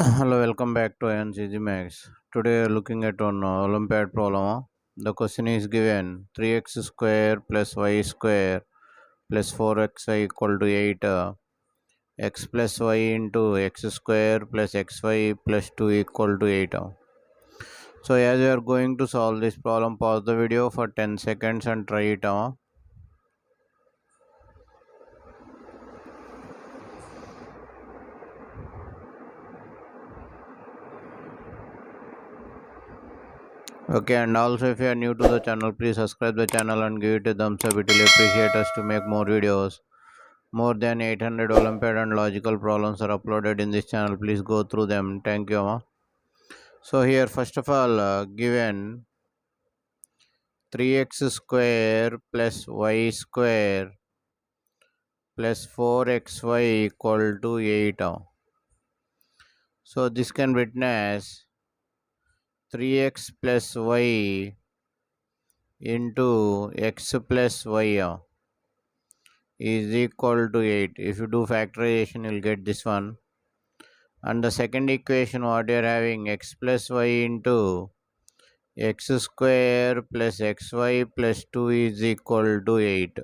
Hello, welcome back to INCG Max. Today we are looking at one Olympiad problem. The question is given 3x square plus y square plus 4xy equal to 8. X plus y into x square plus xy plus 2 equal to 8. So as we are going to solve this problem, pause the video for 10 seconds and try it. Okay, and also if you are new to the channel, please subscribe the channel and give it a thumbs up. It will appreciate us to make more videos. More than 800 Olympiad and logical problems are uploaded in this channel. Please go through them. Thank you, Amma. So here, first of all, given 3x square plus y square plus 4xy equal to 8. So this can be written as 3x plus y into x plus y is equal to 8. If you do factorization, you'll get this one. And the second equation, what you are having, x plus y into x square plus xy plus 2 is equal to 8.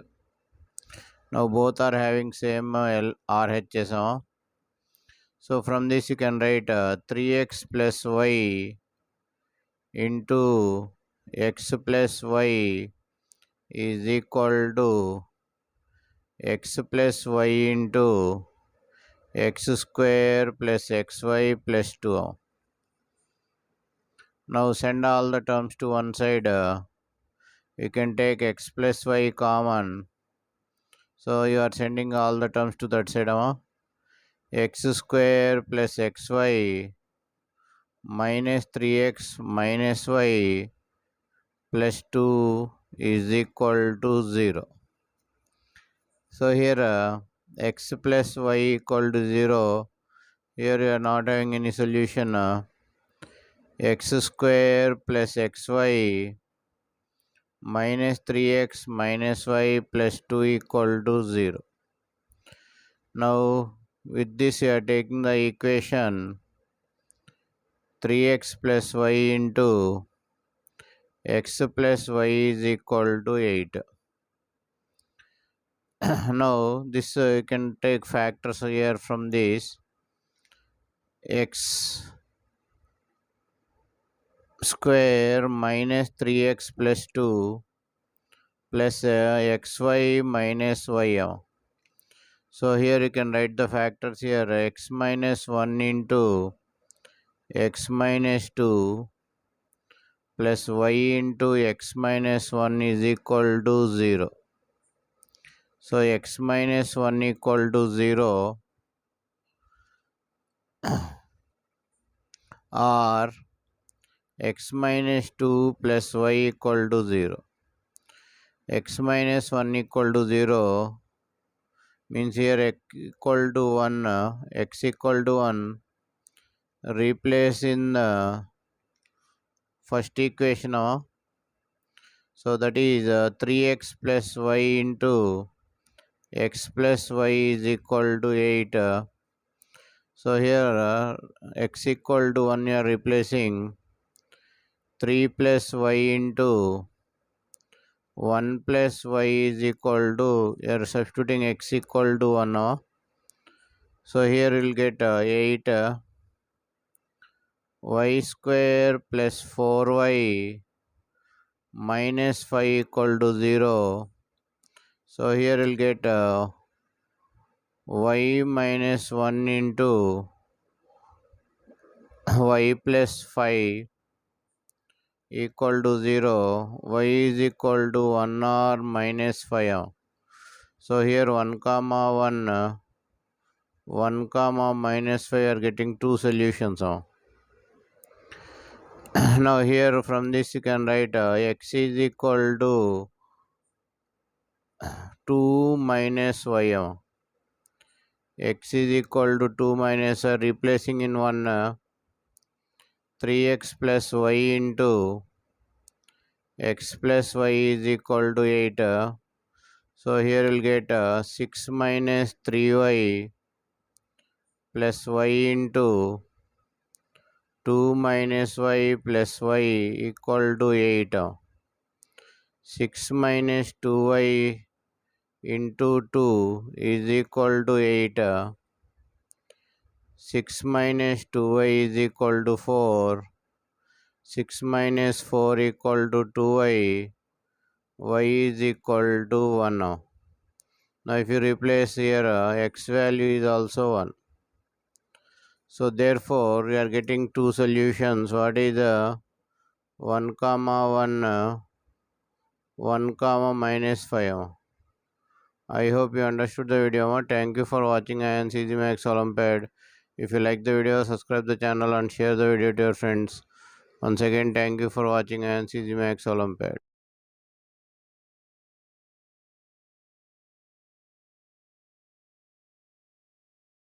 Now both are having same RHS. So from this you can write 3x plus y into x plus y is equal to x plus y into x square plus xy plus 2. Now send all the terms to one side. You can take x plus y common. So you are sending all the terms to that side. X square plus xy minus 3x minus y plus 2 is equal to 0. So here x plus y equal to 0. Here you are not having any solution. X square plus xy minus 3x minus y plus 2 equal to 0. Now with this you are taking the equation 3x plus y into x plus y is equal to 8. Now this you can take factors here from this. X square minus 3x plus 2 plus xy minus y. So here you can write the factors here, x minus 1 into x minus 2 plus y into x minus 1 is equal to 0. So x minus 1 equal to 0 or x minus 2 plus y equal to 0. X minus 1 equal to 0 means here x equal to 1, x equal to 1, replace in the first equation. So that is 3x plus y into x plus y is equal to 8. So here x equal to 1 you are replacing 3 plus y into 1 plus y is equal to, you are substituting x equal to 1. So here you will get 8 y square plus 4y minus 5 equal to 0. So here you will get y minus 1 into y plus 5 equal to 0. Y is equal to 1 or minus 5. So here 1 comma 1, 1 comma minus 5 are getting two solutions. Now here from this you can write x is equal to 2 minus y. X is equal to 2 minus replacing in 1 3x plus y into x plus y is equal to 8. So here you'll get 6 minus 3y plus y into 2 minus y plus y equal to 8. 6 minus 2y into 2 is equal to 8. 6 minus 2y is equal to 4. 6 minus 4 equal to 2y. Y is equal to 1. Now if you replace here, x value is also 1. So therefore we are getting two solutions. What is 1 comma 1, 1 comma minus 5. I hope you understood the video. Thank you for watching and see the Max Olympiad. If you like the video, subscribe the channel and share the video to your friends. Once again, thank you for watching and see the Max Olympiad.